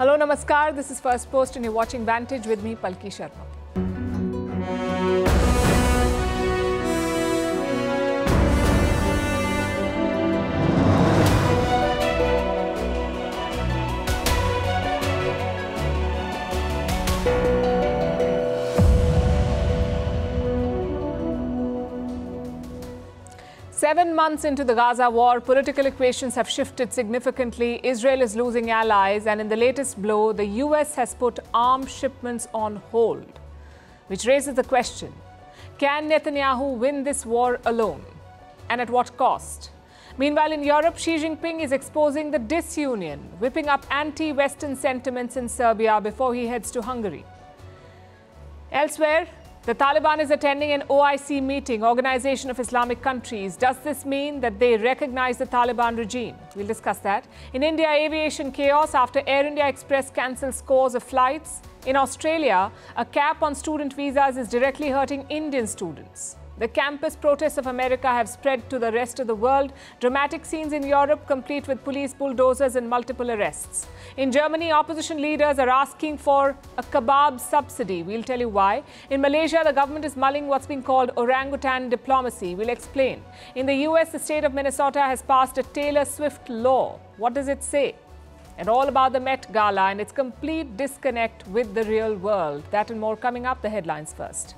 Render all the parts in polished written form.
Hello, namaskar. This is Firstpost and you're watching Vantage with me, Palki Sharma. 7 months into the Gaza war, political equations have shifted significantly. Israel is losing allies, and in the latest blow, the US has put arms shipments on hold, which raises the question, can Netanyahu win this war alone? And at what cost? Meanwhile, in Europe, Xi Jinping is exposing the disunion, whipping up anti-Western sentiments in Serbia before he heads to Hungary. Elsewhere, the Taliban is attending an OIC meeting, Organization of Islamic Countries. Does this mean that they recognize the Taliban regime? We'll discuss that. In India, aviation chaos after Air India Express cancels scores of flights. In Australia, a cap on student visas is directly hurting Indian students. The campus protests of America have spread to the rest of the world. Dramatic scenes in Europe, complete with police bulldozers and multiple arrests. In Germany, opposition leaders are asking for a kebab subsidy. We'll tell you why. In Malaysia, the government is mulling what's being called Orangutan Diplomacy. We'll explain. In the US, the state of Minnesota has passed a Taylor Swift law. What does it say? And all about the Met Gala and its complete disconnect with the real world. That and more coming up. The headlines first.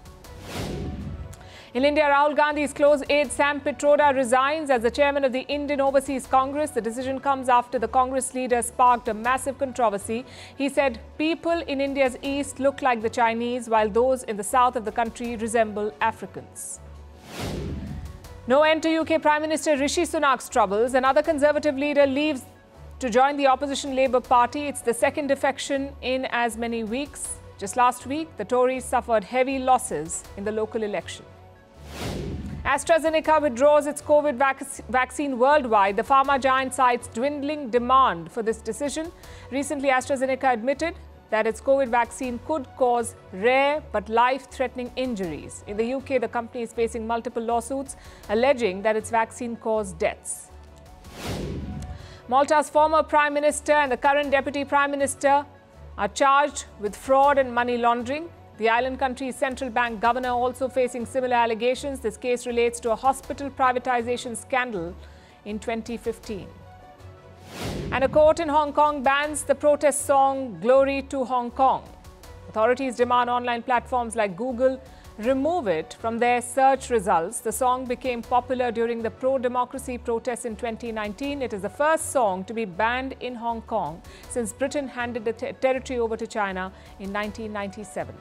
In India, Rahul Gandhi's close aide Sam Pitroda resigns as the chairman of the Indian Overseas Congress. The decision comes after the Congress leader sparked a massive controversy. He said people in India's east look like the Chinese, while those in the south of the country resemble Africans. No end to UK Prime Minister Rishi Sunak's troubles. Another Conservative leader leaves to join the opposition Labour Party. It's the second defection in as many weeks. Just last week, the Tories suffered heavy losses in the local election. AstraZeneca withdraws its COVID vaccine worldwide. The pharma giant cites dwindling demand for this decision. Recently, AstraZeneca admitted that its COVID vaccine could cause rare but life-threatening injuries. In the UK, the company is facing multiple lawsuits alleging that its vaccine caused deaths. Malta's former Prime Minister and the current Deputy Prime Minister are charged with fraud and money laundering. The island country's central bank governor also facing similar allegations. This case relates to a hospital privatization scandal in 2015. And a court in Hong Kong bans the protest song Glory to Hong Kong. Authorities demand online platforms like Google remove it from their search results. The song became popular during the pro-democracy protests in 2019. It is the first song to be banned in Hong Kong since Britain handed the territory over to China in 1997.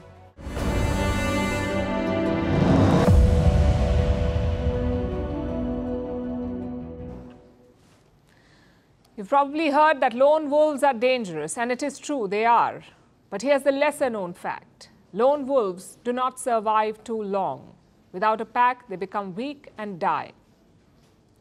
You've probably heard that lone wolves are dangerous, and it is true, they are. But here's the lesser-known fact. Lone wolves do not survive too long. Without a pack, they become weak and die.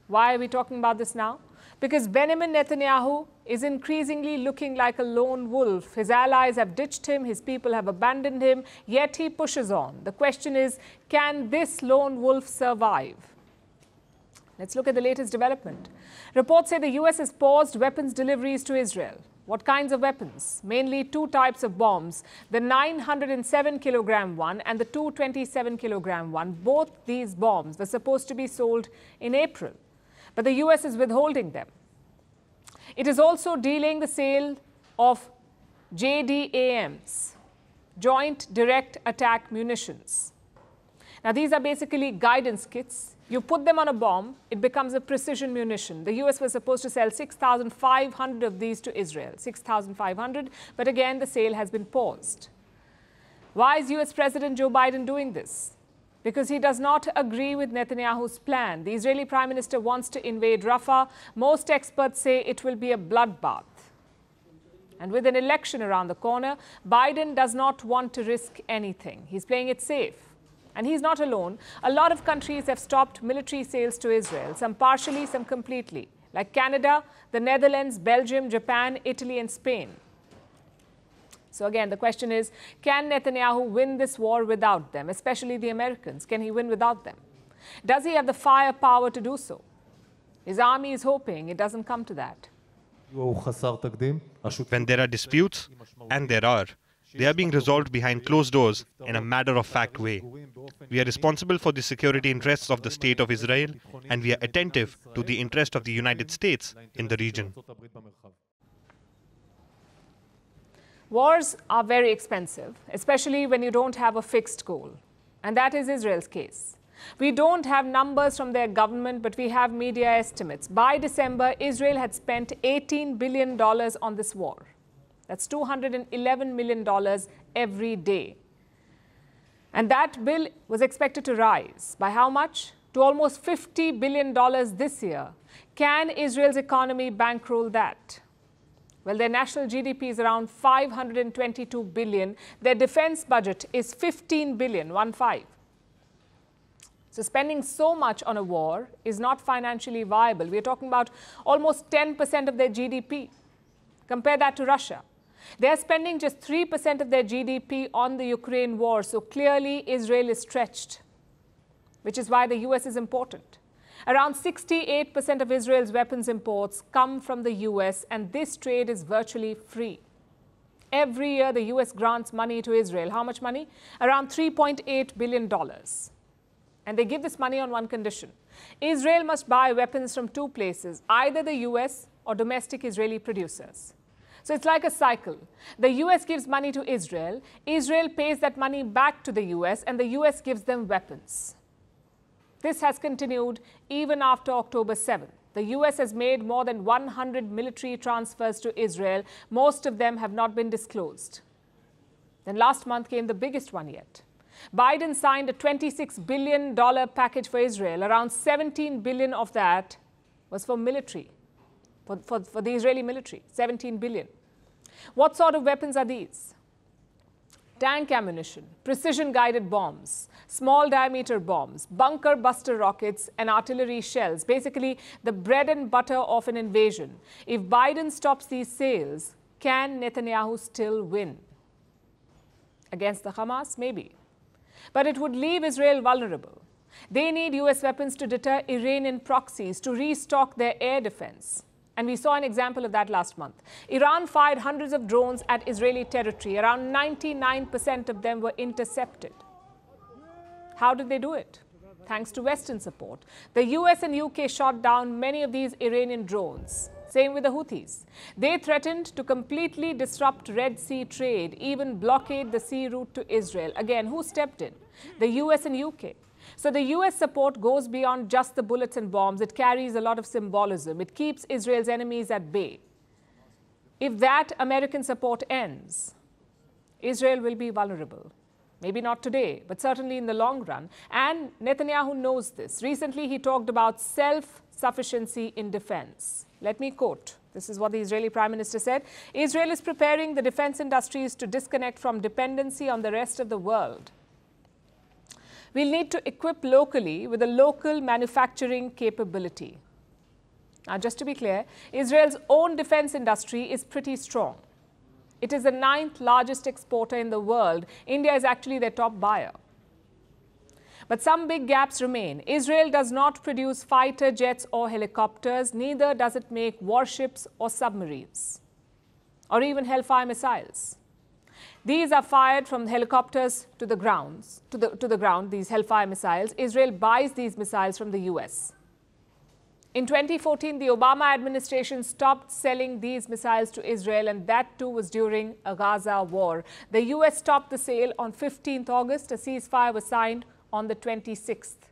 Why are we talking about this now? Because Benjamin Netanyahu is increasingly looking like a lone wolf. His allies have ditched him, his people have abandoned him, yet he pushes on. The question is, can this lone wolf survive? Let's look at the latest development. Reports say the US has paused weapons deliveries to Israel. What kinds of weapons? Mainly two types of bombs, the 907-kilogram one and the 227-kilogram one. Both these bombs were supposed to be sold in April, but the US is withholding them. It is also delaying the sale of JDAMs, Joint Direct Attack Munitions. Now, these are basically guidance kits. You put them on a bomb, it becomes a precision munition. The US was supposed to sell 6,500 of these to Israel, 6,500, but again, the sale has been paused. Why is US President Joe Biden doing this? Because he does not agree with Netanyahu's plan. The Israeli Prime Minister wants to invade Rafah. Most experts say it will be a bloodbath. And with an election around the corner, Biden does not want to risk anything. He's playing it safe. And he's not alone. A lot of countries have stopped military sales to Israel, some partially, some completely, like Canada, the Netherlands, Belgium, Japan, Italy, and Spain. So again, the question is, can Netanyahu win this war without them, especially the Americans? Can he win without them? Does he have the firepower to do so? His army is hoping it doesn't come to that. When there are disputes, and there are, they are being resolved behind closed doors in a matter-of-fact way. We are responsible for the security interests of the State of Israel, and we are attentive to the interest of the United States in the region. Wars are very expensive, especially when you don't have a fixed goal. And that is Israel's case. We don't have numbers from their government, but we have media estimates. By December, Israel had spent $18 billion on this war. That's $211 million every day. And that bill was expected to rise. By how much? To almost $50 billion this year. Can Israel's economy bankroll that? Well, their national GDP is around $522 billion. Their defense budget is $15 billion, 1-5. So spending so much on a war is not financially viable. We're talking about almost 10% of their GDP. Compare that to Russia. They're spending just 3% of their GDP on the Ukraine war. So clearly Israel is stretched, which is why the US is important. Around 68% of Israel's weapons imports come from the US, and this trade is virtually free. Every year, the US grants money to Israel. How much money? Around $3.8 billion. And they give this money on one condition. Israel must buy weapons from two places, either the US or domestic Israeli producers. So it's like a cycle. The US gives money to Israel, Israel pays that money back to the US, and the US gives them weapons. This has continued even after October 7th. The US has made more than 100 military transfers to Israel. Most of them have not been disclosed. Then last month came the biggest one yet. Biden signed a $26 billion package for Israel. Around $17 billion of that was for military, for the Israeli military, $17 billion. What sort of weapons are these? Tank ammunition, precision-guided bombs, small diameter bombs, bunker buster rockets, and artillery shells. Basically, the bread and butter of an invasion. If Biden stops these sales, can Netanyahu still win? Against the Hamas? Maybe. But it would leave Israel vulnerable. They need US weapons to deter Iranian proxies, to restock their air defense. And we saw an example of that last month. Iran fired hundreds of drones at Israeli territory. Around 99% of them were intercepted. How did they do it? Thanks to Western support. The US and UK shot down many of these Iranian drones. Same with the Houthis. They threatened to completely disrupt Red Sea trade, even blockade the sea route to Israel. Again, who stepped in? The US and UK. So the US support goes beyond just the bullets and bombs. It carries a lot of symbolism. It keeps Israel's enemies at bay. If that American support ends, Israel will be vulnerable. Maybe not today, but certainly in the long run. And Netanyahu knows this. Recently, he talked about self-sufficiency in defense. Let me quote. This is what the Israeli Prime Minister said. Israel is preparing the defense industries to disconnect from dependency on the rest of the world. We'll need to equip locally with a local manufacturing capability. Now, just to be clear, Israel's own defense industry is pretty strong. It is the 9th largest exporter in the world. India is actually their top buyer. But some big gaps remain. Israel does not produce fighter jets or helicopters. Neither does it make warships or submarines, or even Hellfire missiles. These are fired from helicopters to the ground, these Hellfire missiles. Israel buys these missiles from the US. In 2014, the Obama administration stopped selling these missiles to Israel, and that too was during a Gaza war. The US stopped the sale on 15th August. A ceasefire was signed on the 26th.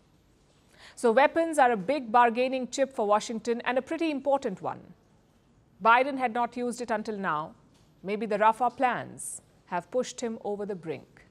So weapons are a big bargaining chip for Washington, and a pretty important one. Biden had not used it until now. Maybe the Rafah plans have pushed him over the brink.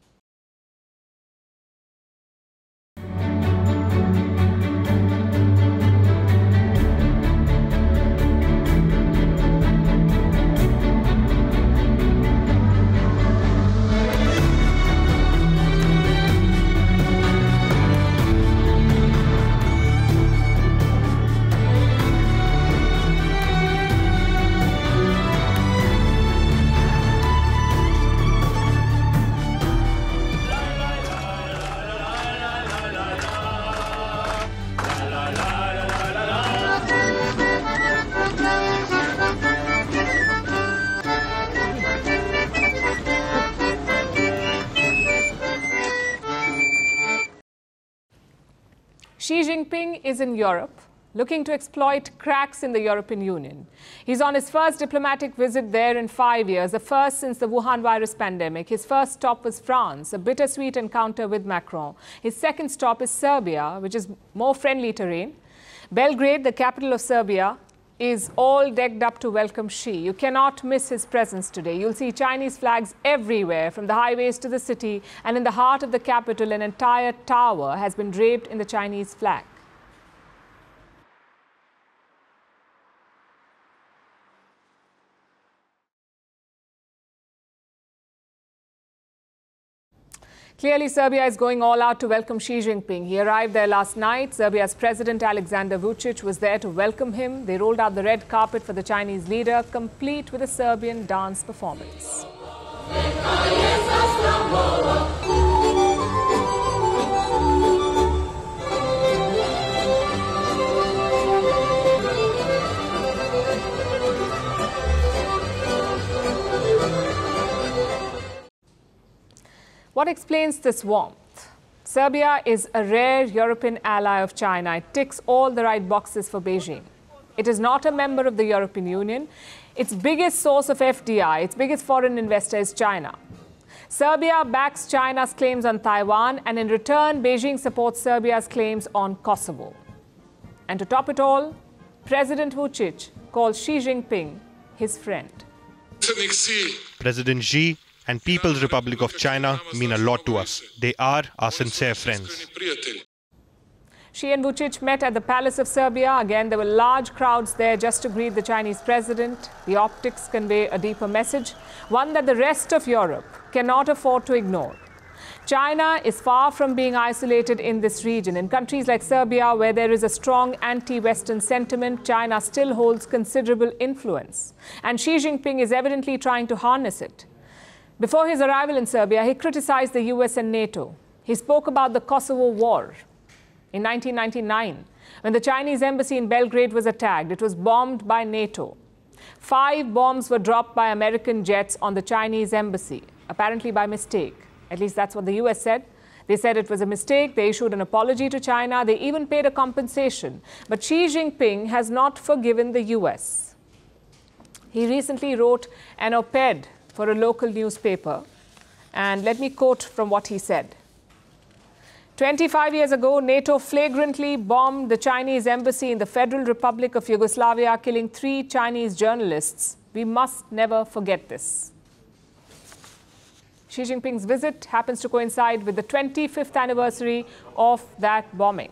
Xi Jinping is in Europe, looking to exploit cracks in the European Union. He's on his first diplomatic visit there in 5 years, the first since the Wuhan virus pandemic. His first stop was France, a bittersweet encounter with Macron. His second stop is Serbia, which is more friendly terrain. Belgrade, the capital of Serbia, is all decked up to welcome Xi. You cannot miss his presence today. You'll see Chinese flags everywhere, from the highways to the city, and in the heart of the capital, an entire tower has been draped in the Chinese flag. Clearly, Serbia is going all out to welcome Xi Jinping. He arrived there last night. Serbia's President Alexander Vučić was there to welcome him. They rolled out the red carpet for the Chinese leader, complete with a Serbian dance performance. What explains this warmth? Serbia is a rare European ally of China. It ticks all the right boxes for Beijing. It is not a member of the European Union. Its biggest source of FDI, its biggest foreign investor is China. Serbia backs China's claims on Taiwan, and in return, Beijing supports Serbia's claims on Kosovo. And to top it all, President Vučić calls Xi Jinping his friend. President Xi and People's Republic of China mean a lot to us. They are our sincere friends. Xi and Vučić met at the Palace of Serbia. Again, there were large crowds there just to greet the Chinese president. The optics convey a deeper message, one that the rest of Europe cannot afford to ignore. China is far from being isolated in this region. In countries like Serbia, where there is a strong anti-Western sentiment, China still holds considerable influence. And Xi Jinping is evidently trying to harness it. Before his arrival in Serbia, he criticized the US and NATO. He spoke about the Kosovo War. In 1999, when the Chinese embassy in Belgrade was attacked, it was bombed by NATO. 5 bombs were dropped by American jets on the Chinese embassy, apparently by mistake. At least that's what the US said. They said it was a mistake. They issued an apology to China. They even paid a compensation. But Xi Jinping has not forgiven the US. He recently wrote an op-ed for a local newspaper. And let me quote from what he said. 25 years ago, NATO flagrantly bombed the Chinese embassy in the Federal Republic of Yugoslavia, killing 3 Chinese journalists. We must never forget this. Xi Jinping's visit happens to coincide with the 25th anniversary of that bombing.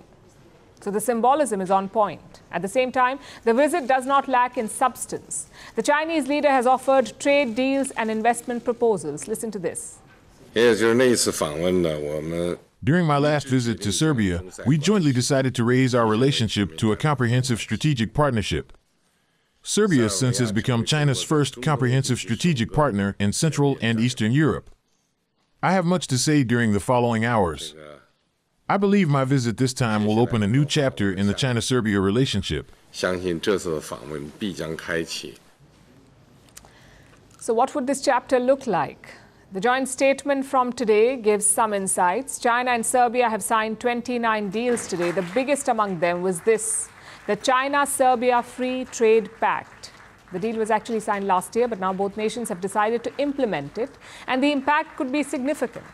So the symbolism is on point. At the same time, the visit does not lack in substance. The Chinese leader has offered trade deals and investment proposals. Listen to this. During my last visit to Serbia, we jointly decided to raise our relationship to a comprehensive strategic partnership. Serbia since has become China's first comprehensive strategic partner in Central and Eastern Europe. I have much to say during the following hours. I believe my visit this time will open a new chapter in the China-Serbia relationship. So what would this chapter look like? The joint statement from today gives some insights. China and Serbia have signed 29 deals today. The biggest among them was this, the China-Serbia Free Trade Pact. The deal was actually signed last year, but now both nations have decided to implement it, and the impact could be significant.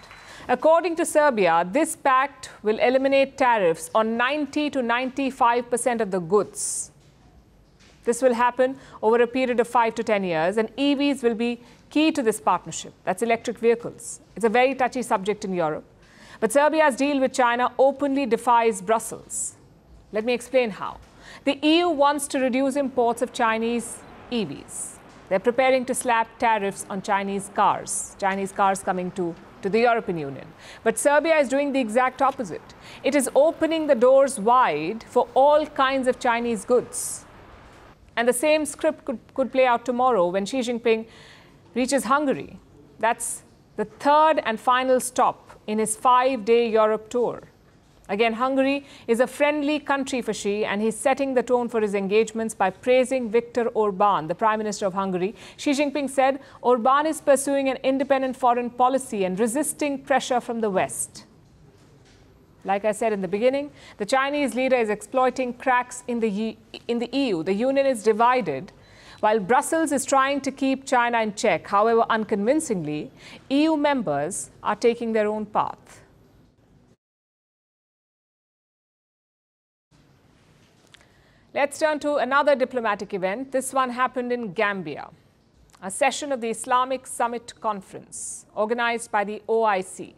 According to Serbia, this pact will eliminate tariffs on 90 to 95% of the goods. This will happen over a period of 5 to 10 years, and EVs will be key to this partnership. That's electric vehicles. It's a very touchy subject in Europe. But Serbia's deal with China openly defies Brussels. Let me explain how. The EU wants to reduce imports of Chinese EVs. They're preparing to slap tariffs on Chinese cars coming to the European Union. But Serbia is doing the exact opposite. It is opening the doors wide for all kinds of Chinese goods. And the same script could play out tomorrow when Xi Jinping reaches Hungary. That's the third and final stop in his 5-day Europe tour. Again, Hungary is a friendly country for Xi, and he's setting the tone for his engagements by praising Viktor Orban, the Prime Minister of Hungary. Xi Jinping said Orban is pursuing an independent foreign policy and resisting pressure from the West. Like I said in the beginning, the Chinese leader is exploiting cracks in the EU. The union is divided. While Brussels is trying to keep China in check, however unconvincingly, EU members are taking their own path. Let's turn to another diplomatic event. This one happened in Gambia, a session of the Islamic Summit Conference organized by the OIC,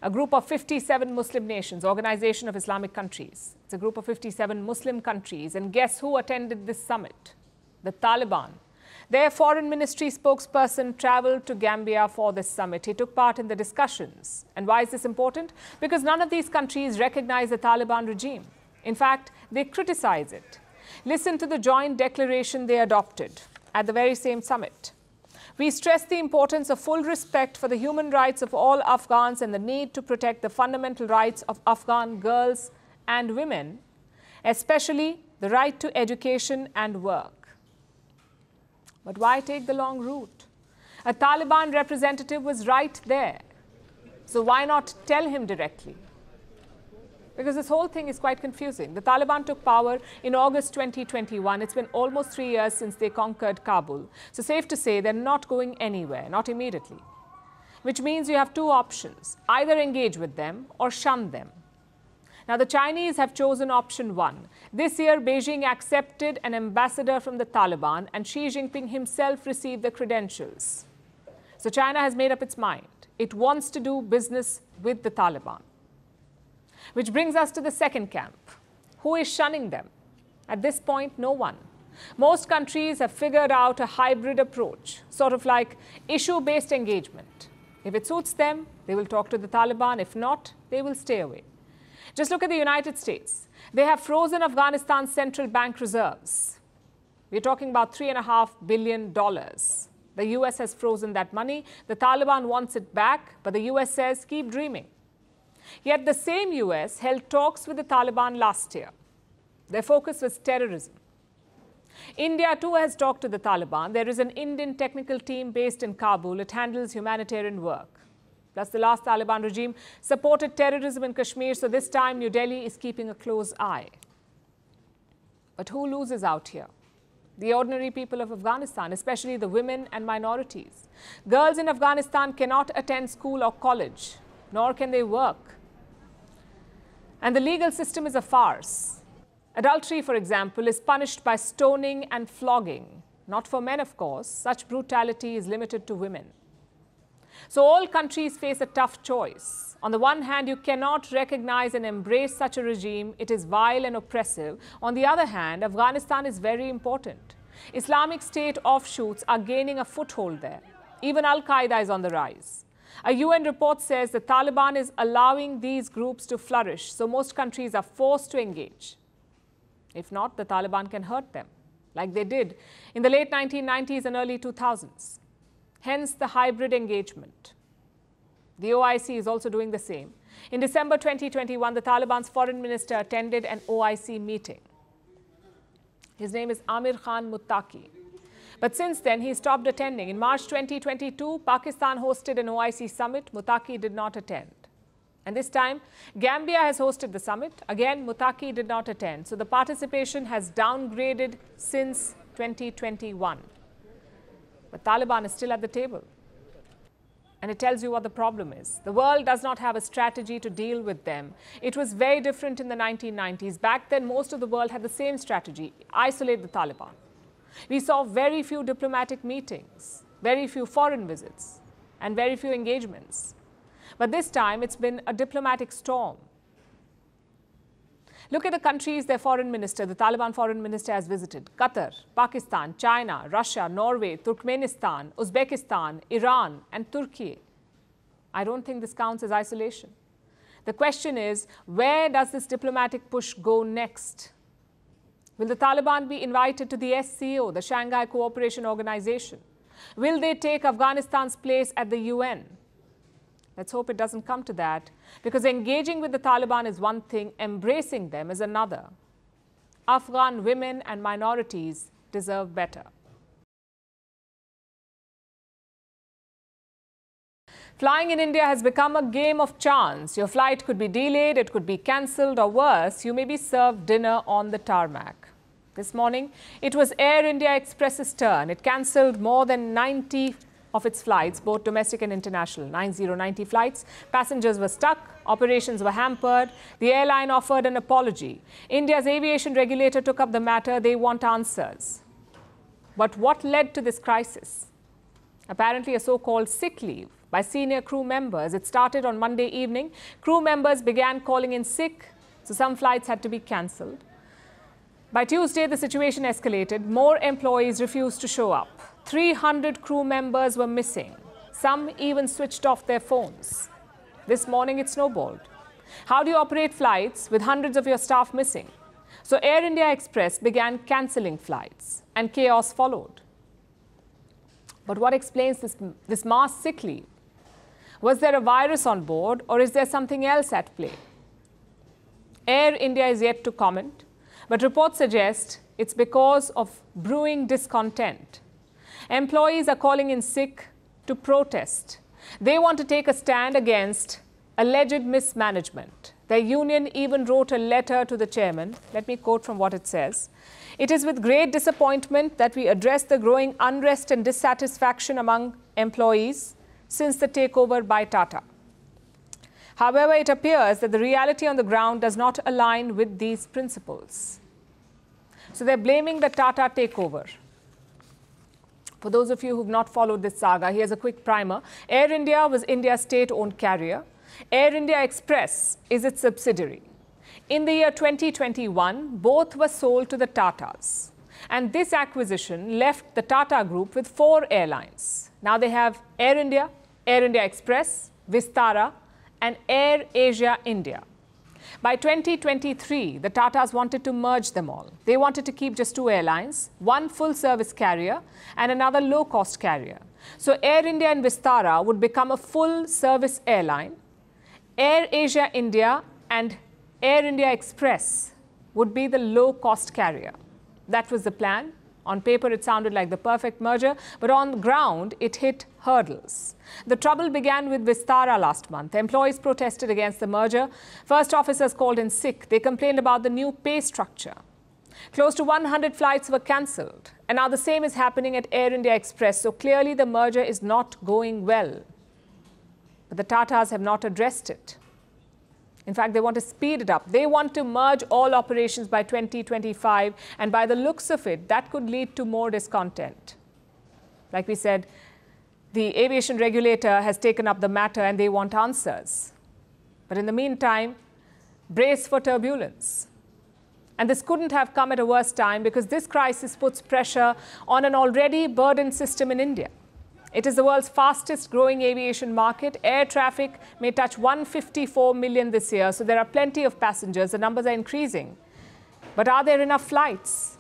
a group of 57 Muslim nations, Organization of Islamic Countries. It's a group of 57 Muslim countries. And guess who attended this summit? The Taliban. Their foreign ministry spokesperson traveled to Gambia for this summit. He took part in the discussions. And why is this important? Because none of these countries recognize the Taliban regime. In fact, they criticize it. Listen to the joint declaration they adopted at the very same summit. We stress the importance of full respect for the human rights of all Afghans and the need to protect the fundamental rights of Afghan girls and women, especially the right to education and work. But why take the long route? A Taliban representative was right there. So why not tell him directly? Because this whole thing is quite confusing. The Taliban took power in August 2021. It's been almost 3 years since they conquered Kabul. So safe to say they're not going anywhere, not immediately. Which means you have two options: either engage with them or shun them. Now the Chinese have chosen option one. This year, Beijing accepted an ambassador from the Taliban and Xi Jinping himself received the credentials. So China has made up its mind. It wants to do business with the Taliban. Which brings us to the second camp. Who is shunning them? At this point, no one. Most countries have figured out a hybrid approach, sort of like issue-based engagement. If it suits them, they will talk to the Taliban. If not, they will stay away. Just look at the United States. They have frozen Afghanistan's central bank reserves. We're talking about $3.5 billion. The US has frozen that money. The Taliban wants it back, but the US says, keep dreaming. Yet the same US held talks with the Taliban last year. Their focus was terrorism. India too has talked to the Taliban. There is an Indian technical team based in Kabul. It handles humanitarian work. Plus, the last Taliban regime supported terrorism in Kashmir, so this time New Delhi is keeping a close eye. But who loses out here? The ordinary people of Afghanistan, especially the women and minorities. Girls in Afghanistan cannot attend school or college, nor can they work. And the legal system is a farce. Adultery, for example, is punished by stoning and flogging. Not for men, of course. Such brutality is limited to women. So all countries face a tough choice. On the one hand, you cannot recognize and embrace such a regime. It is vile and oppressive. On the other hand, Afghanistan is very important. Islamic State offshoots are gaining a foothold there. Even Al-Qaeda is on the rise. A UN report says the Taliban is allowing these groups to flourish, so most countries are forced to engage. If not, the Taliban can hurt them, like they did in the late 1990s and early 2000s. Hence the hybrid engagement. The OIC is also doing the same. In December 2021, the Taliban's foreign minister attended an OIC meeting. His name is Amir Khan Muttaqi. But since then, he stopped attending. In March 2022, Pakistan hosted an OIC summit. Muttaqi did not attend. And this time, Gambia has hosted the summit. Again, Muttaqi did not attend. So the participation has downgraded since 2021. But Taliban is still at the table. And it tells you what the problem is. The world does not have a strategy to deal with them. It was very different in the 1990s. Back then, most of the world had the same strategy: isolate the Taliban. We saw very few diplomatic meetings, very few foreign visits, and very few engagements. But this time, it's been a diplomatic storm. Look at the countries their foreign minister, the Taliban foreign minister, has visited: Qatar, Pakistan, China, Russia, Norway, Turkmenistan, Uzbekistan, Iran, and Turkey. I don't think this counts as isolation. The question is, where does this diplomatic push go next? Will the Taliban be invited to the SCO, the Shanghai Cooperation Organization? Will they take Afghanistan's place at the UN? Let's hope it doesn't come to that, because engaging with the Taliban is one thing, embracing them is another. Afghan women and minorities deserve better. Flying in India has become a game of chance. Your flight could be delayed, it could be cancelled, or worse, you may be served dinner on the tarmac. This morning, it was Air India Express's turn. It cancelled more than 90 of its flights, both domestic and international, 90 flights. Passengers were stuck, operations were hampered. The airline offered an apology. India's aviation regulator took up the matter. They want answers. But what led to this crisis? Apparently, a so-called sick leave by senior crew members. It started on Monday evening. Crew members began calling in sick, so some flights had to be cancelled. By Tuesday, the situation escalated. More employees refused to show up. 300 crew members were missing. Some even switched off their phones. This morning, it snowballed. How do you operate flights with hundreds of your staff missing? So Air India Express began cancelling flights, and chaos followed. But what explains this mass sick leave? Was there a virus on board, or is there something else at play? Air India is yet to comment, but reports suggest it's because of brewing discontent. Employees are calling in sick to protest. They want to take a stand against alleged mismanagement. Their union even wrote a letter to the chairman. Let me quote from what it says. It is with great disappointment that we address the growing unrest and dissatisfaction among employees since the takeover by Tata. However, it appears that the reality on the ground does not align with these principles. So they're blaming the Tata takeover. For those of you who've not followed this saga, here's a quick primer. Air India was India's state-owned carrier. Air India Express is its subsidiary. In the year 2021, both were sold to the Tatas. And this acquisition left the Tata Group with 4 airlines. Now they have Air India Express, Vistara, and Air Asia India. By 2023, the Tatas wanted to merge them all. They wanted to keep just 2 airlines, one full-service carrier and another low-cost carrier. So Air India and Vistara would become a full-service airline. Air Asia India and Air India Express would be the low-cost carrier. That was the plan. On paper, it sounded like the perfect merger, but on the ground, it hit hurdles. The trouble began with Vistara last month. Employees protested against the merger. First officers called in sick. They complained about the new pay structure. Close to 100 flights were cancelled. And now the same is happening at Air India Express. So clearly, the merger is not going well. But the Tatas have not addressed it. In fact, they want to speed it up. They want to merge all operations by 2025. And by the looks of it, that could lead to more discontent. Like we said, the aviation regulator has taken up the matter and they want answers. But in the meantime, brace for turbulence. And this couldn't have come at a worse time because this crisis puts pressure on an already burdened system in India. It is the world's fastest growing aviation market. Air traffic may touch 154 million this year, so there are plenty of passengers. The numbers are increasing. But are there enough flights?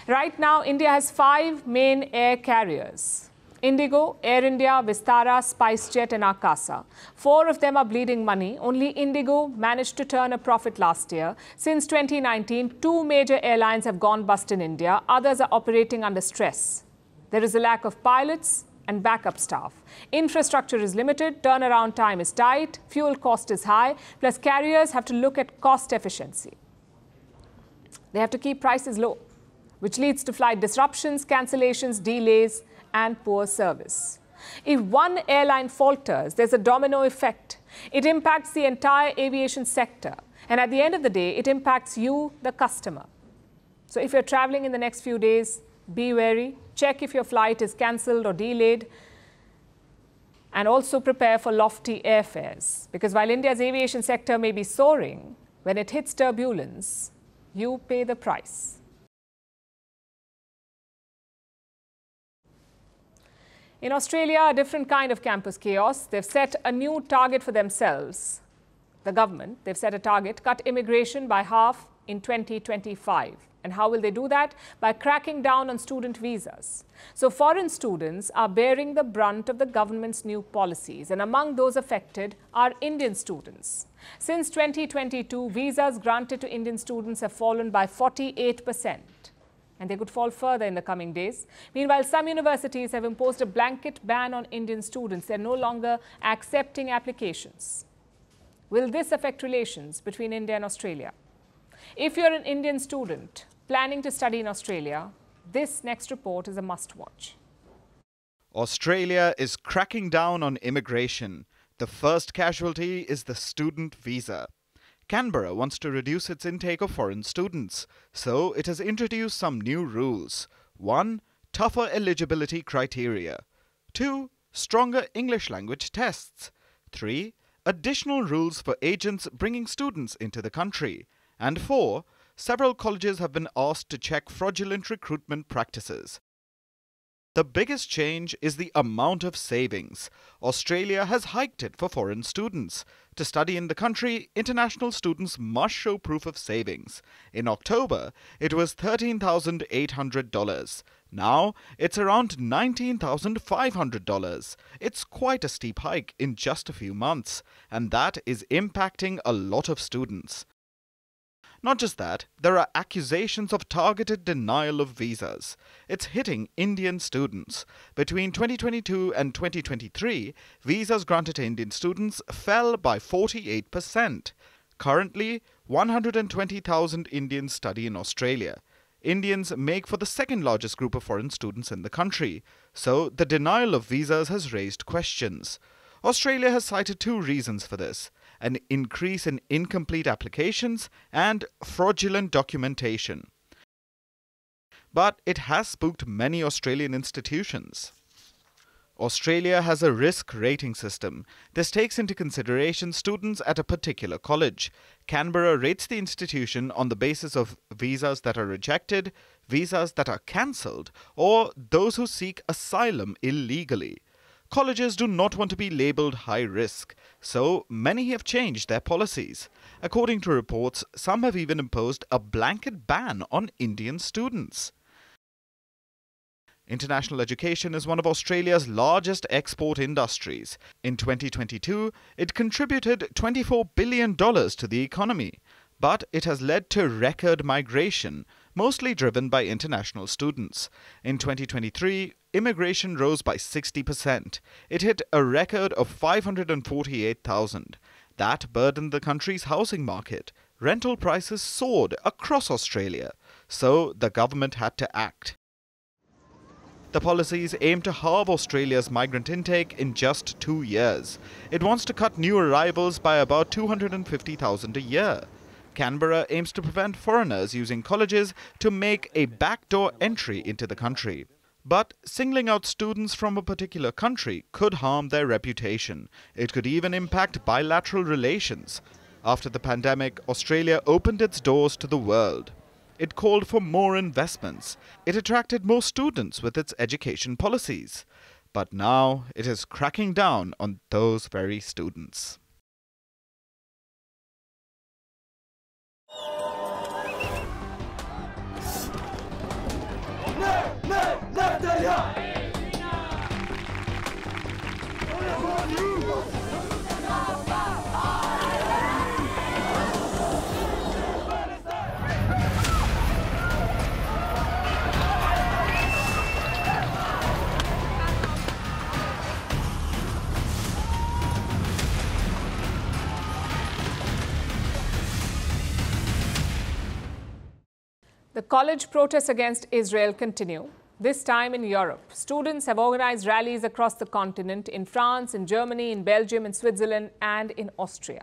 Right now, India has 5 main air carriers: Indigo, Air India, Vistara, SpiceJet and Akasa. 4 of them are bleeding money. Only Indigo managed to turn a profit last year. Since 2019, 2 major airlines have gone bust in India. Others are operating under stress. There is a lack of pilots and backup staff. Infrastructure is limited, turnaround time is tight, fuel cost is high, plus carriers have to look at cost efficiency. They have to keep prices low, which leads to flight disruptions, cancellations, delays, and poor service. If one airline falters, there's a domino effect. It impacts the entire aviation sector. And at the end of the day, it impacts you, the customer. So if you're traveling in the next few days, be wary. Check if your flight is cancelled or delayed. And also prepare for lofty airfares. Because while India's aviation sector may be soaring, when it hits turbulence, you pay the price. In Australia, a different kind of campus chaos. They've set a new target for themselves. The government, they've set a target, cut immigration by half in 2025. And how will they do that? By cracking down on student visas. So foreign students are bearing the brunt of the government's new policies. And among those affected are Indian students. Since 2022, visas granted to Indian students have fallen by 48%. and they could fall further in the coming days. Meanwhile, some universities have imposed a blanket ban on Indian students. They're no longer accepting applications. Will this affect relations between India and Australia? If you're an Indian student planning to study in Australia, this next report is a must-watch. Australia is cracking down on immigration. The first casualty is the student visa. Canberra wants to reduce its intake of foreign students, so it has introduced some new rules. 1. Tougher eligibility criteria. 2. Stronger English language tests. 3. Additional rules for agents bringing students into the country. And 4. Several colleges have been asked to check fraudulent recruitment practices. The biggest change is the amount of savings. Australia has hiked it for foreign students. To study in the country, international students must show proof of savings. In October, it was $13,800. Now, it's around $19,500. It's quite a steep hike in just a few months, and that is impacting a lot of students. Not just that, there are accusations of targeted denial of visas. It's hitting Indian students. Between 2022 and 2023, visas granted to Indian students fell by 48%. Currently, 120,000 Indians study in Australia. Indians make for the second largest group of foreign students in the country, so the denial of visas has raised questions. Australia has cited two reasons for this: an increase in incomplete applications and fraudulent documentation. But it has spooked many Australian institutions. Australia has a risk rating system. This takes into consideration students at a particular college. Canberra rates the institution on the basis of visas that are rejected, visas that are cancelled, or those who seek asylum illegally. Colleges do not want to be labelled high risk, so many have changed their policies. According to reports, some have even imposed a blanket ban on Indian students. International education is one of Australia's largest export industries. In 2022, it contributed $24 billion to the economy. But it has led to record migration, mostly driven by international students. In 2023, immigration rose by 60%. It hit a record of 548,000. That burdened the country's housing market. Rental prices soared across Australia, so the government had to act. The policies aim to halve Australia's migrant intake in just 2 years. It wants to cut new arrivals by about 250,000 a year. Canberra aims to prevent foreigners using colleges to make a backdoor entry into the country. But singling out students from a particular country could harm their reputation. It could even impact bilateral relations. After the pandemic, Australia opened its doors to the world. It called for more investments. It attracted more students with its education policies. But now it is cracking down on those very students. The college protests against Israel continue, this time in Europe. Students have organized rallies across the continent, in France, in Germany, in Belgium, in Switzerland, and in Austria.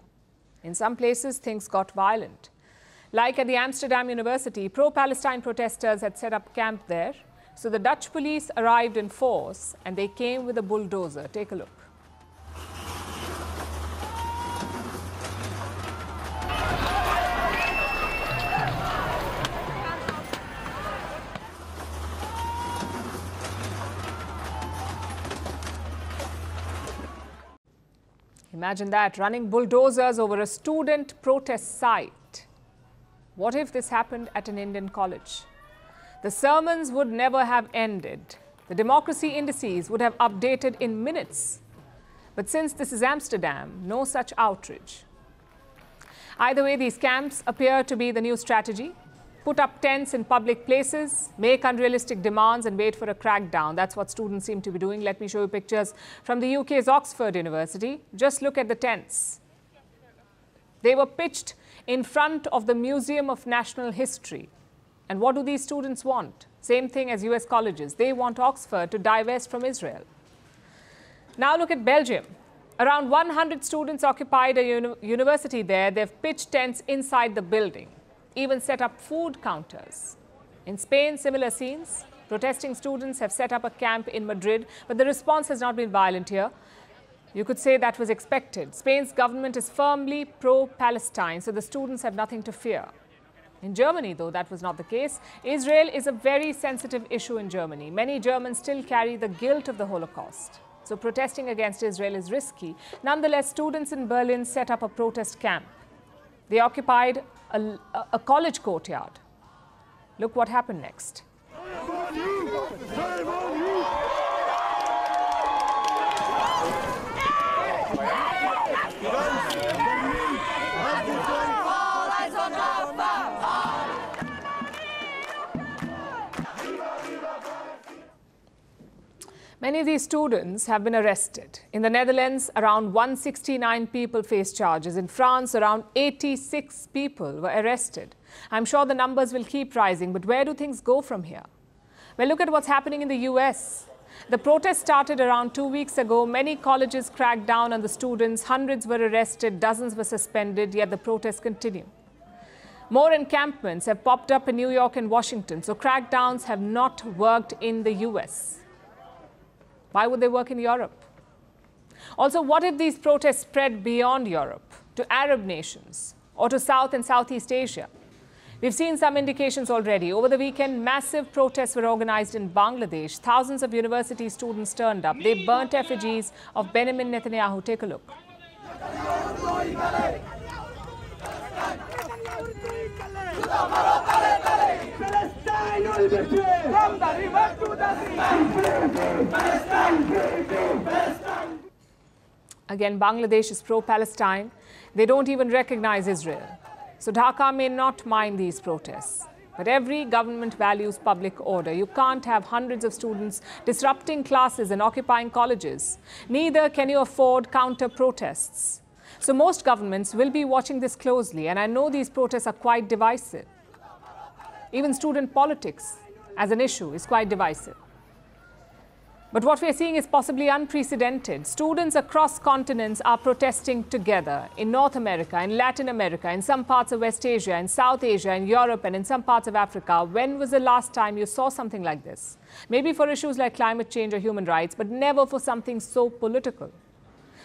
In some places, things got violent. Like at the Amsterdam University, pro-Palestine protesters had set up camp there. So the Dutch police arrived in force and they came with a bulldozer. Take a look. Imagine that, running bulldozers over a student protest site. What if this happened at an Indian college? The sermons would never have ended. The democracy indices would have updated in minutes. But since this is Amsterdam, no such outrage. Either way, these camps appear to be the new strategy. put up tents in public places, make unrealistic demands and wait for a crackdown. That's what students seem to be doing. Let me show you pictures from the UK's Oxford University. Just look at the tents. They were pitched in front of the Museum of National History. And what do these students want? Same thing as US colleges. They want Oxford to divest from Israel. Now look at Belgium. Around 100 students occupied a university there. They've pitched tents inside the building, even set up food counters. In Spain, similar scenes. Protesting students have set up a camp in Madrid, but the response has not been violent here. You could say that was expected. Spain's government is firmly pro-Palestine, so the students have nothing to fear. In Germany, though, that was not the case. Israel is a very sensitive issue in Germany. Many Germans still carry the guilt of the Holocaust. So protesting against Israel is risky. Nonetheless, students in Berlin set up a protest camp. They occupied a college courtyard. Look what happened next. Many of these students have been arrested. In the Netherlands, around 169 people face charges. In France, around 86 people were arrested. I'm sure the numbers will keep rising, but where do things go from here? Well, look at what's happening in the US. The protest started around 2 weeks ago. Many colleges cracked down on the students. Hundreds were arrested, dozens were suspended, yet the protests continue. More encampments have popped up in New York and Washington, so crackdowns have not worked in the US. Why would they work in Europe? Also, what if these protests spread beyond Europe, to Arab nations, or to South and Southeast Asia? We've seen some indications already. Over the weekend, massive protests were organized in Bangladesh. Thousands of university students turned up. They burnt effigies of Benjamin Netanyahu. Take a look. Again, Bangladesh is pro-Palestine. They don't even recognize Israel. So Dhaka may not mind these protests. But every government values public order. You can't have hundreds of students disrupting classes and occupying colleges. Neither can you afford counter-protests. So most governments will be watching this closely, and I know these protests are quite divisive. Even student politics as an issue is quite divisive. But what we are seeing is possibly unprecedented. Students across continents are protesting together in North America, in Latin America, in some parts of West Asia, in South Asia, in Europe, and in some parts of Africa. When was the last time you saw something like this? Maybe for issues like climate change or human rights, but never for something so political.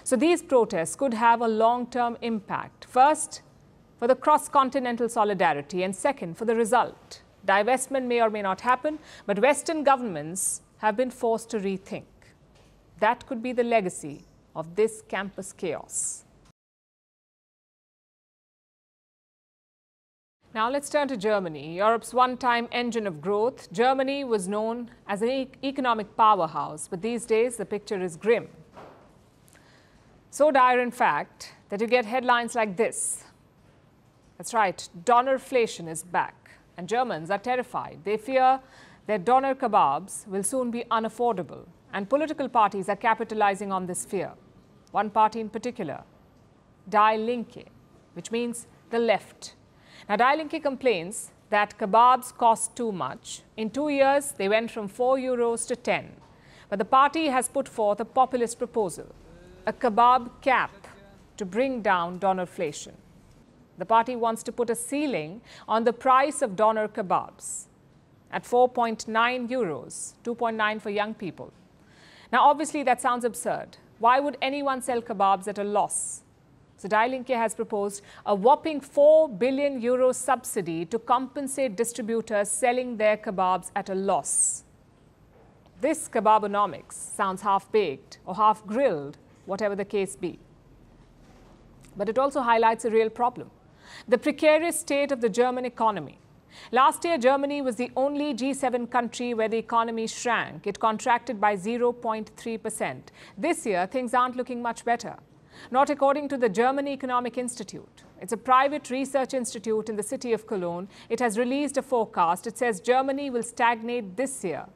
So these protests could have a long-term impact. First, for the cross-continental solidarity, and second, for the result. Divestment may or may not happen, but Western governments have been forced to rethink. That could be the legacy of this campus chaos. Now let's turn to Germany, Europe's one-time engine of growth. Germany was known as an economic powerhouse, but these days the picture is grim. So dire, in fact, that you get headlines like this. That's right, Donnerflation is back, and Germans are terrified. They fear their doner kebabs will soon be unaffordable, and political parties are capitalizing on this fear. One party in particular, Die Linke, which means the left. Now, Die Linke complains that kebabs cost too much. In 2 years, they went from €4 to 10. But the party has put forth a populist proposal, a kebab cap to bring down donerflation. The party wants to put a ceiling on the price of doner kebabs at €4.9, 2.9 for young people. Now, obviously, that sounds absurd. Why would anyone sell kebabs at a loss? So Die Linke has proposed a whopping €4 billion subsidy to compensate distributors selling their kebabs at a loss. This kebabonomics sounds half-baked or half-grilled, whatever the case be. But it also highlights a real problem: the precarious state of the German economy. Last year, Germany was the only G7 country where the economy shrank. It contracted by 0.3%. This year, things aren't looking much better. Not according to the German Economic Institute. It's a private research institute in the city of Cologne. It has released a forecast. It says Germany will stagnate this year.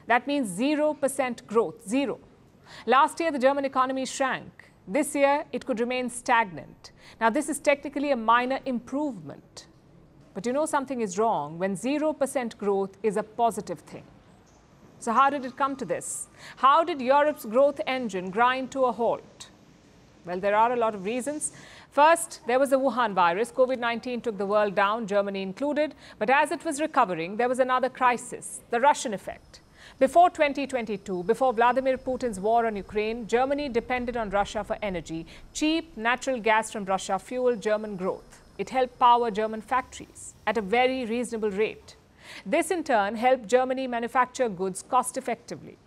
That means 0% growth, zero. Last year, the German economy shrank. This year, it could remain stagnant. Now, this is technically a minor improvement. But you know something is wrong when 0% growth is a positive thing. So how did it come to this? How did Europe's growth engine grind to a halt? Well, there are a lot of reasons. First, there was the Wuhan virus. COVID-19 took the world down, Germany included. But as it was recovering, there was another crisis, the Russian effect. Before 2022, before Vladimir Putin's war on Ukraine, Germany depended on Russia for energy. Cheap natural gas from Russia fueled German growth. It helped power German factories at a very reasonable rate. This, in turn, helped Germany manufacture goods cost-effectively.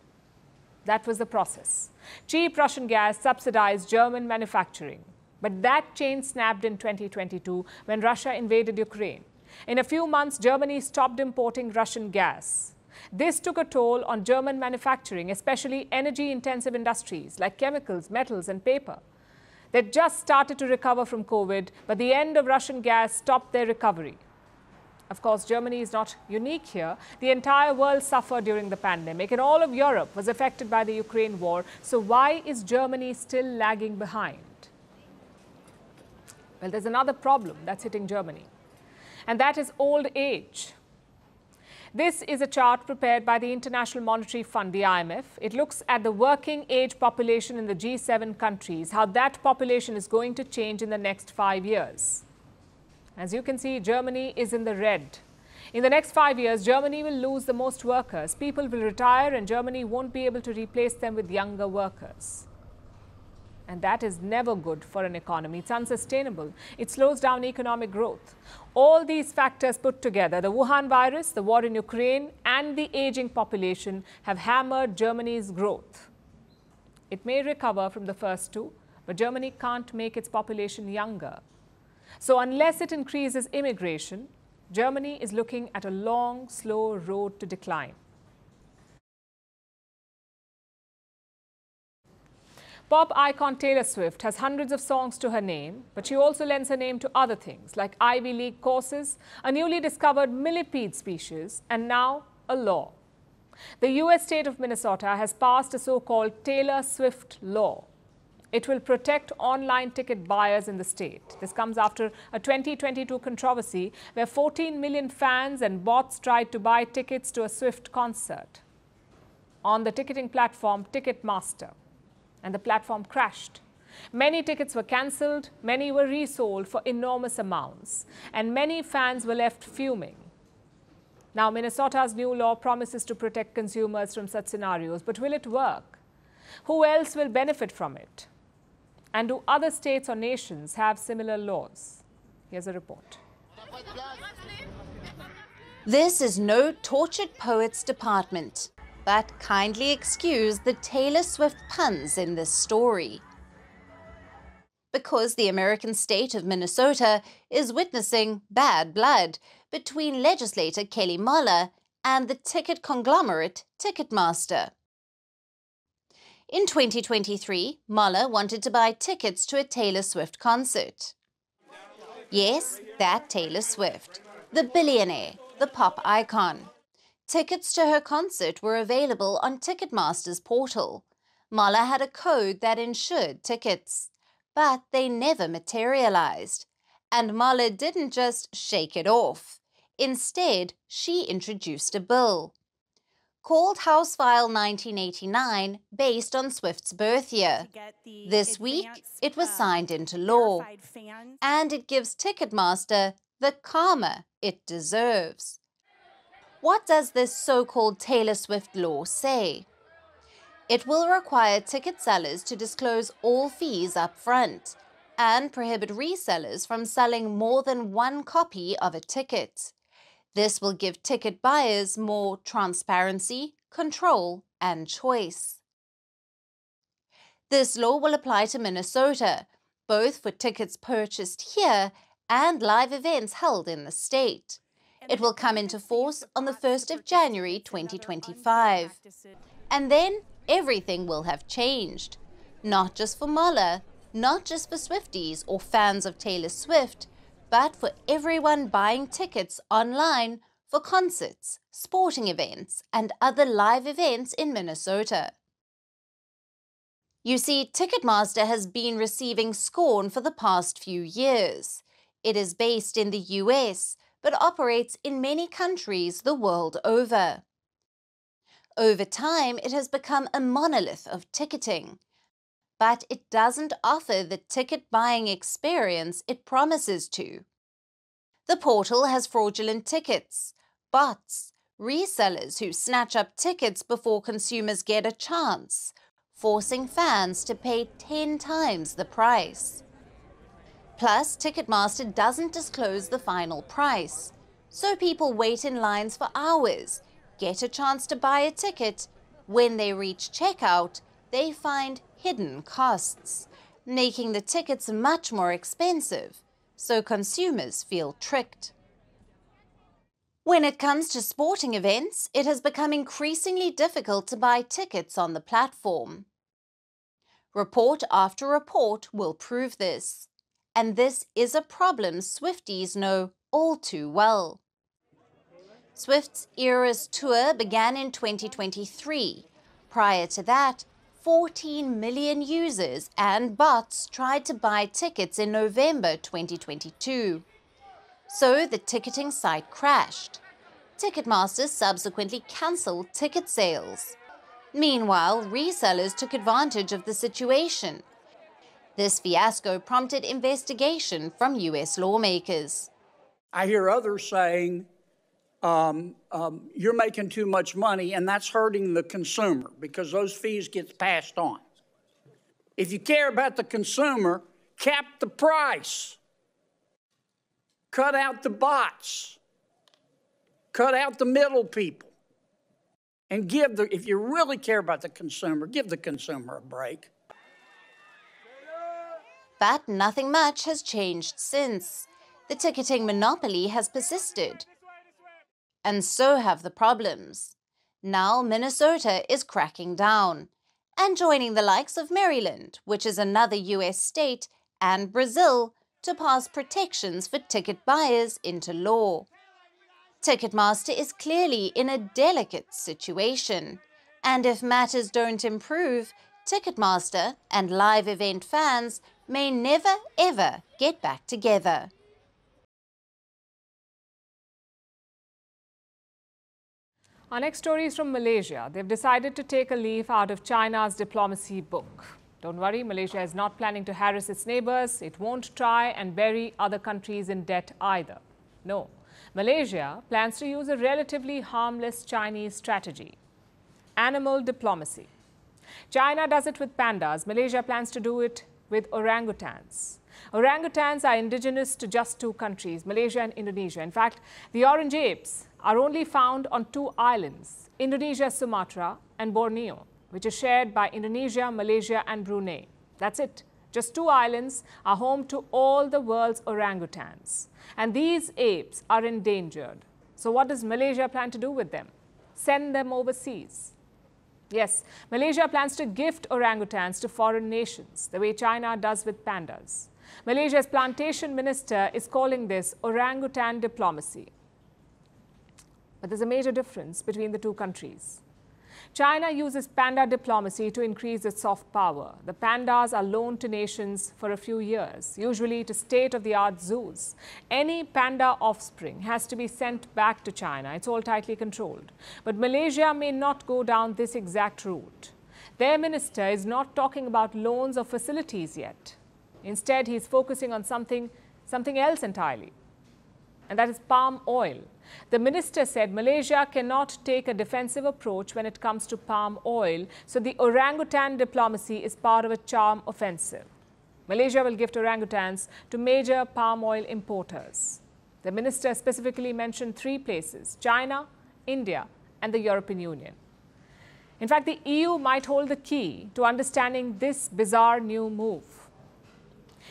That was the process. Cheap Russian gas subsidized German manufacturing. But that chain snapped in 2022 when Russia invaded Ukraine. In a few months, Germany stopped importing Russian gas. This took a toll on German manufacturing, especially energy-intensive industries like chemicals, metals, and paper. They just started to recover from COVID, but the end of Russian gas stopped their recovery. Of course, Germany is not unique here. The entire world suffered during the pandemic, and all of Europe was affected by the Ukraine war. So why is Germany still lagging behind? Well, there's another problem that's hitting Germany, and that is old age. This is a chart prepared by the International Monetary Fund, the IMF. It looks at the working age population in the G7 countries, how that population is going to change in the next 5 years. As you can see, Germany is in the red. In the next 5 years, Germany will lose the most workers. People will retire and Germany won't be able to replace them with younger workers. And that is never good for an economy. It's unsustainable. It slows down economic growth. All these factors put together, the Wuhan virus, the war in Ukraine, and the aging population have hammered Germany's growth. It may recover from the first two, but Germany can't make its population younger. So unless it increases immigration, Germany is looking at a long, slow road to decline. Pop icon Taylor Swift has hundreds of songs to her name, but she also lends her name to other things like Ivy League courses, a newly discovered millipede species, and now a law. The US state of Minnesota has passed a so-called Taylor Swift law. It will protect online ticket buyers in the state. This comes after a 2022 controversy where 14 million fans and bots tried to buy tickets to a Swift concert on the ticketing platform Ticketmaster, and the platform crashed. Many tickets were cancelled, many were resold for enormous amounts, and many fans were left fuming. Now, Minnesota's new law promises to protect consumers from such scenarios, but will it work? Who else will benefit from it? And do other states or nations have similar laws? Here's a report. This is no tortured poet's department, but kindly excuse the Taylor Swift puns in this story. Because the American state of Minnesota is witnessing bad blood between legislator Kelly Muller and the ticket conglomerate Ticketmaster. In 2023, Muller wanted to buy tickets to a Taylor Swift concert. Yes, that Taylor Swift, the billionaire, the pop icon. Tickets to her concert were available on Ticketmaster's portal. Muller had a code that insured tickets, but they never materialized. And Muller didn't just shake it off. Instead, she introduced a bill called House File 1989, based on Swift's birth year. This week, it was signed into law, and it gives Ticketmaster the karma it deserves. What does this so-called Taylor Swift law say? It will require ticket sellers to disclose all fees up front and prohibit resellers from selling more than one copy of a ticket. This will give ticket buyers more transparency, control, and choice. This law will apply to Minnesota, both for tickets purchased here and live events held in the state. It will come into force on the 1st of January 2025. And then everything will have changed, not just for Muller, not just for Swifties or fans of Taylor Swift, but for everyone buying tickets online for concerts, sporting events, and other live events in Minnesota. You see, Ticketmaster has been receiving scorn for the past few years. It is based in the US, but operates in many countries the world over. Over time, it has become a monolith of ticketing, but it doesn't offer the ticket buying experience it promises to. The portal has fraudulent tickets, bots, resellers who snatch up tickets before consumers get a chance, forcing fans to pay 10 times the price. Plus, Ticketmaster doesn't disclose the final price, so people wait in lines for hours, get a chance to buy a ticket. When they reach checkout, they find hidden costs, making the tickets much more expensive, so consumers feel tricked. When it comes to sporting events, it has become increasingly difficult to buy tickets on the platform. Report after report will prove this, and this is a problem Swifties know all too well. Swift's Eras Tour began in 2023. Prior to that, 14 million users and bots tried to buy tickets in November 2022. So the ticketing site crashed. Ticketmaster subsequently cancelled ticket sales. Meanwhile, resellers took advantage of the situation. This fiasco prompted investigation from US lawmakers. I hear others saying, you're making too much money, and that's hurting the consumer because those fees get passed on. If you care about the consumer, cap the price. Cut out the bots. Cut out the middle people. And if you really care about the consumer, give the consumer a break. But nothing much has changed since. The ticketing monopoly has persisted. And so have the problems. Now Minnesota is cracking down and joining the likes of Maryland, which is another US state, and Brazil to pass protections for ticket buyers into law. Ticketmaster is clearly in a delicate situation, and if matters don't improve, Ticketmaster and live event fans may never ever get back together. Our next story is from Malaysia. They've decided to take a leaf out of China's diplomacy book. Don't worry, Malaysia is not planning to harass its neighbors. It won't try and bury other countries in debt either. No. Malaysia plans to use a relatively harmless Chinese strategy: animal diplomacy. China does it with pandas. Malaysia plans to do it with orangutans. Orangutans are indigenous to just two countries, Malaysia and Indonesia. In fact, the orange apes are only found on two islands, Indonesia, Sumatra, and Borneo, which is shared by Indonesia, Malaysia, and Brunei. That's it. Just two islands are home to all the world's orangutans. And these apes are endangered. So what does Malaysia plan to do with them? Send them overseas. Yes, Malaysia plans to gift orangutans to foreign nations, the way China does with pandas. Malaysia's plantation minister is calling this orangutan diplomacy. But there's a major difference between the two countries. China uses panda diplomacy to increase its soft power. The pandas are loaned to nations for a few years, usually to state-of-the-art zoos. Any panda offspring has to be sent back to China. It's all tightly controlled. But Malaysia may not go down this exact route. Their minister is not talking about loans or facilities yet. Instead, he's focusing on something else entirely, and that is palm oil. The minister said Malaysia cannot take a defensive approach when it comes to palm oil, so the orangutan diplomacy is part of a charm offensive. Malaysia will gift orangutans to major palm oil importers. The minister specifically mentioned three places: China, India, and the European Union. In fact, the EU might hold the key to understanding this bizarre new move.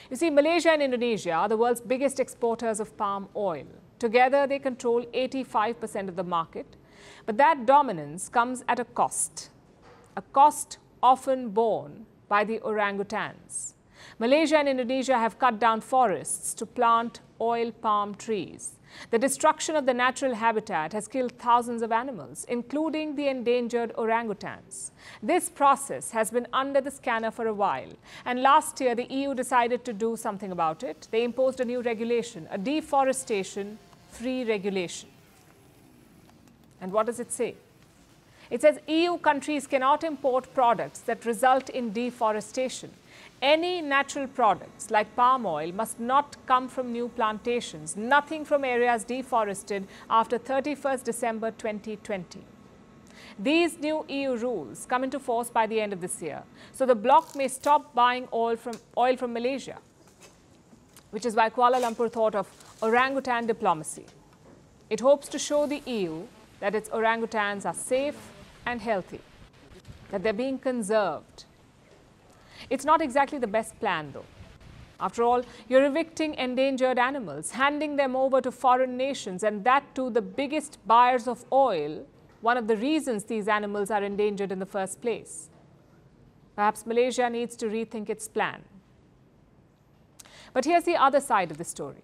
You see, Malaysia and Indonesia are the world's biggest exporters of palm oil. Together, they control 85% of the market. But that dominance comes at a cost often borne by the orangutans. Malaysia and Indonesia have cut down forests to plant oil palm trees. The destruction of the natural habitat has killed thousands of animals, including the endangered orangutans. This process has been under the scanner for a while, and last year the EU decided to do something about it. They imposed a new regulation, a deforestation-free regulation. And what does it say? It says EU countries cannot import products that result in deforestation. Any natural products like palm oil must not come from new plantations, nothing from areas deforested after 31st December 2020. These new EU rules come into force by the end of this year, so the bloc may stop buying oil from Malaysia, which is why Kuala Lumpur thought of orangutan diplomacy. It hopes to show the EU that its orangutans are safe and healthy, that they're being conserved. It's not exactly the best plan, though. After all, you're evicting endangered animals, handing them over to foreign nations, and that too the biggest buyers of oil, one of the reasons these animals are endangered in the first place. Perhaps Malaysia needs to rethink its plan. But here's the other side of the story.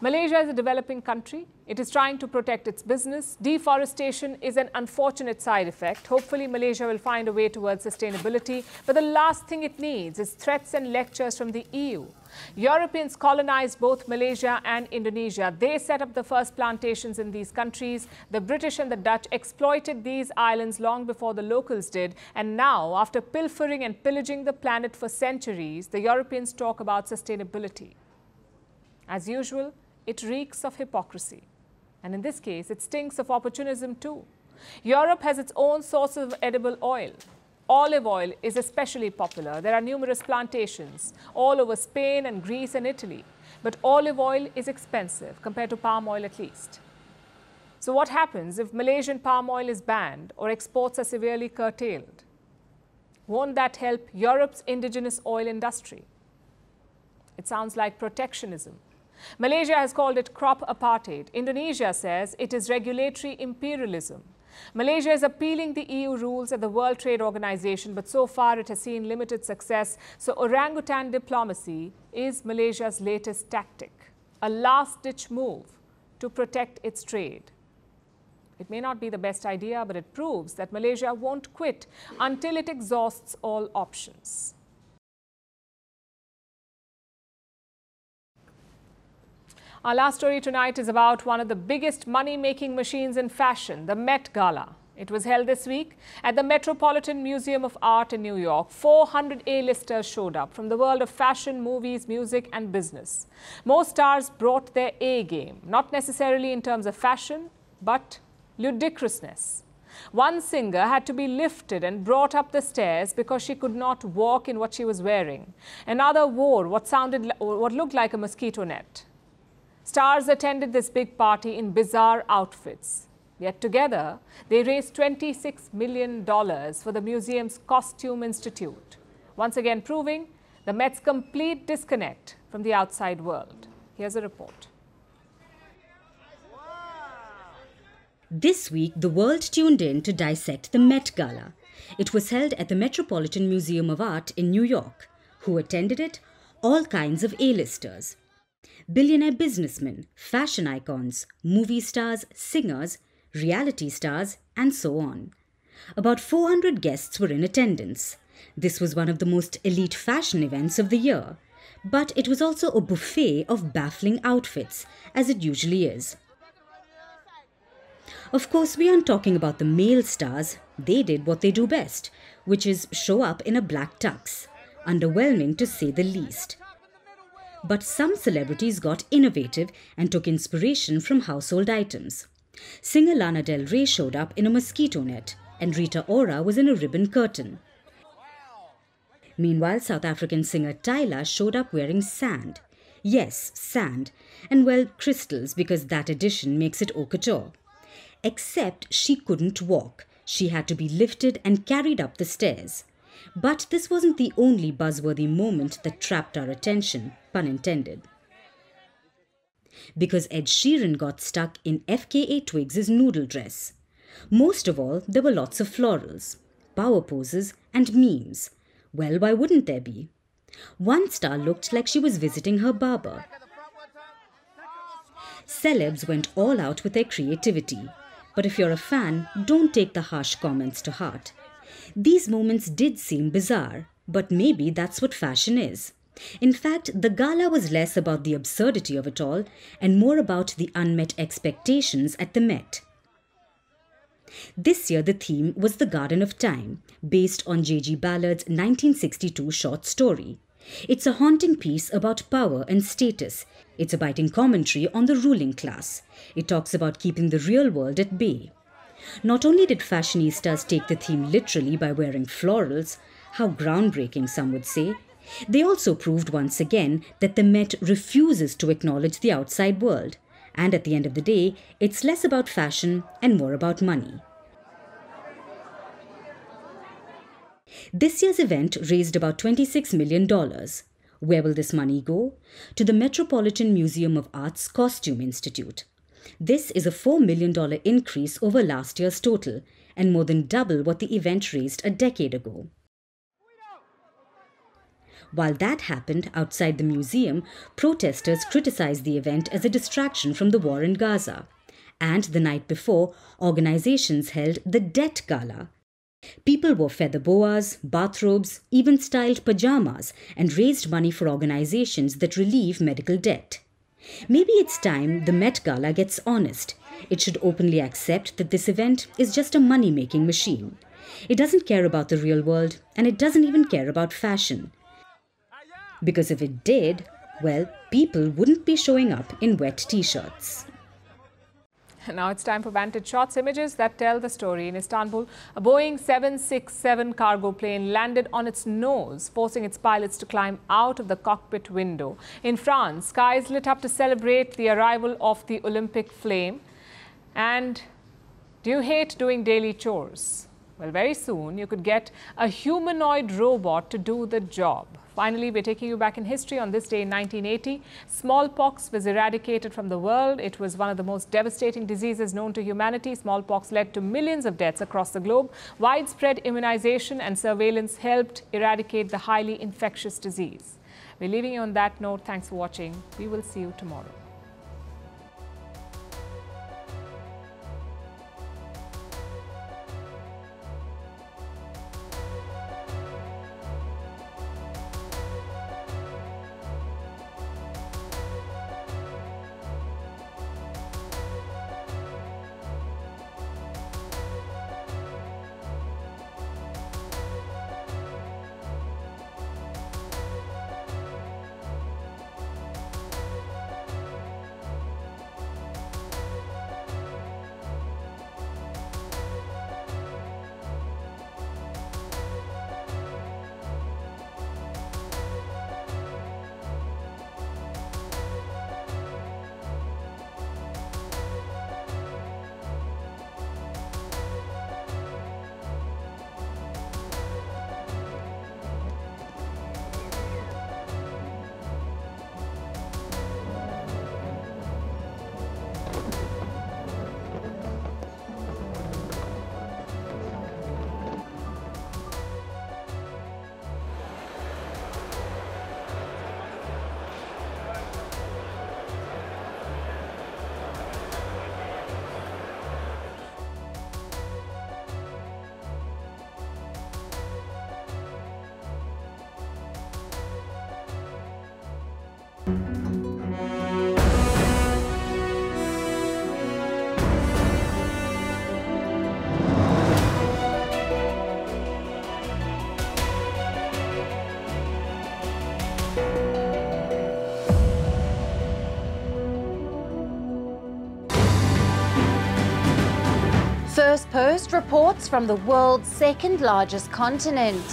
Malaysia is a developing country. It is trying to protect its business. Deforestation is an unfortunate side effect. Hopefully, Malaysia will find a way towards sustainability. But the last thing it needs is threats and lectures from the EU. Europeans colonized both Malaysia and Indonesia. They set up the first plantations in these countries. The British and the Dutch exploited these islands long before the locals did. And now, after pilfering and pillaging the planet for centuries, the Europeans talk about sustainability. As usual, it reeks of hypocrisy. And in this case, it stinks of opportunism too. Europe has its own sources of edible oil. Olive oil is especially popular. There are numerous plantations all over Spain and Greece and Italy. But olive oil is expensive compared to palm oil at least. So what happens if Malaysian palm oil is banned or exports are severely curtailed? Won't that help Europe's indigenous oil industry? It sounds like protectionism. Malaysia has called it crop apartheid. Indonesia says it is regulatory imperialism. Malaysia is appealing the EU rules at the World Trade Organization, but so far it has seen limited success. So orangutan diplomacy is Malaysia's latest tactic, a last-ditch move to protect its trade. It may not be the best idea, but it proves that Malaysia won't quit until it exhausts all options. Our last story tonight is about one of the biggest money-making machines in fashion, the Met Gala. It was held this week at the Metropolitan Museum of Art in New York. 400 A-listers showed up from the world of fashion, movies, music and business. Most stars brought their A-game, not necessarily in terms of fashion, but ludicrousness. One singer had to be lifted and brought up the stairs because she could not walk in what she was wearing. Another wore what looked like a mosquito net. Stars attended this big party in bizarre outfits. Yet together, they raised $26 million for the museum's Costume Institute, once again proving the Met's complete disconnect from the outside world. Here's a report. This week, the world tuned in to dissect the Met Gala. It was held at the Metropolitan Museum of Art in New York. Who attended it? All kinds of A-listers. Billionaire businessmen, fashion icons, movie stars, singers, reality stars, and so on. About 400 guests were in attendance. This was one of the most elite fashion events of the year. But it was also a buffet of baffling outfits, as it usually is. Of course, we aren't talking about the male stars. They did what they do best, which is show up in a black tux. Underwhelming to say the least. But some celebrities got innovative and took inspiration from household items. Singer Lana Del Rey showed up in a mosquito net, and Rita Ora was in a ribbon curtain. Meanwhile, South African singer Tyla showed up wearing sand. Yes, sand. And well, crystals, because that addition makes it haute couture. Except she couldn't walk. She had to be lifted and carried up the stairs. But this wasn't the only buzzworthy moment that trapped our attention, pun intended. Because Ed Sheeran got stuck in FKA Twigs' noodle dress. Most of all, there were lots of florals, power poses and memes. Well, why wouldn't there be? One star looked like she was visiting her barber. Celebs went all out with their creativity. But if you're a fan, don't take the harsh comments to heart. These moments did seem bizarre, but maybe that's what fashion is. In fact, the gala was less about the absurdity of it all and more about the unmet expectations at the Met. This year the theme was The Garden of Time, based on J.G. Ballard's 1962 short story. It's a haunting piece about power and status. It's a biting commentary on the ruling class. It talks about keeping the real world at bay. Not only did fashionistas take the theme literally by wearing florals, how groundbreaking some would say, they also proved once again that the Met refuses to acknowledge the outside world. And at the end of the day, it's less about fashion and more about money. This year's event raised about $26 million. Where will this money go? To the Metropolitan Museum of Art's Costume Institute. This is a $4 million increase over last year's total and more than double what the event raised a decade ago. While that happened outside the museum, protesters criticized the event as a distraction from the war in Gaza. And the night before, organizations held the Debt Gala. People wore feather boas, bathrobes, even styled pajamas, and raised money for organizations that relieve medical debt. Maybe it's time the Met Gala gets honest. It should openly accept that this event is just a money-making machine. It doesn't care about the real world, and it doesn't even care about fashion. Because if it did, well, people wouldn't be showing up in wet t-shirts. Now it's time for Vantage Shots, images that tell the story. In Istanbul, a Boeing 767 cargo plane landed on its nose, forcing its pilots to climb out of the cockpit window. In France, skies lit up to celebrate the arrival of the Olympic flame. And do you hate doing daily chores? Well, very soon you could get a humanoid robot to do the job. Finally, we're taking you back in history. On this day in 1980, smallpox was eradicated from the world. It was one of the most devastating diseases known to humanity. Smallpox led to millions of deaths across the globe. Widespread immunization and surveillance helped eradicate the highly infectious disease. We're leaving you on that note. Thanks for watching. We will see you tomorrow. Firstpost reports from the world's second largest continent.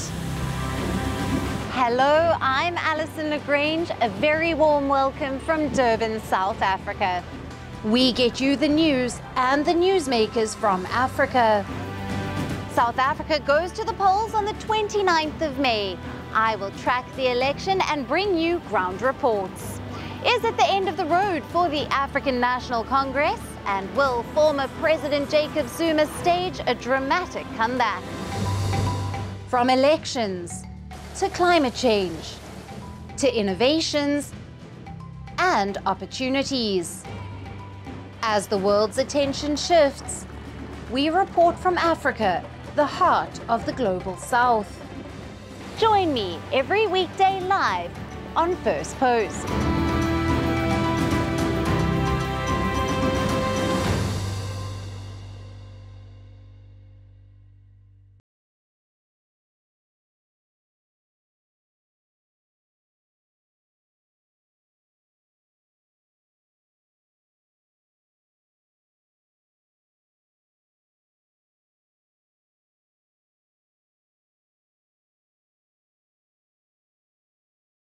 Hello, I'm Alison Lagrange. A very warm welcome from Durban, South Africa. We get you the news and the newsmakers from Africa. South Africa goes to the polls on the 29th of May. I will track the election and bring you ground reports. Is it the end of the road for the African National Congress? And will former President Jacob Zuma stage a dramatic comeback? From elections to climate change, to innovations and opportunities. As the world's attention shifts, we report from Africa, the heart of the global south. Join me every weekday live on Firstpost.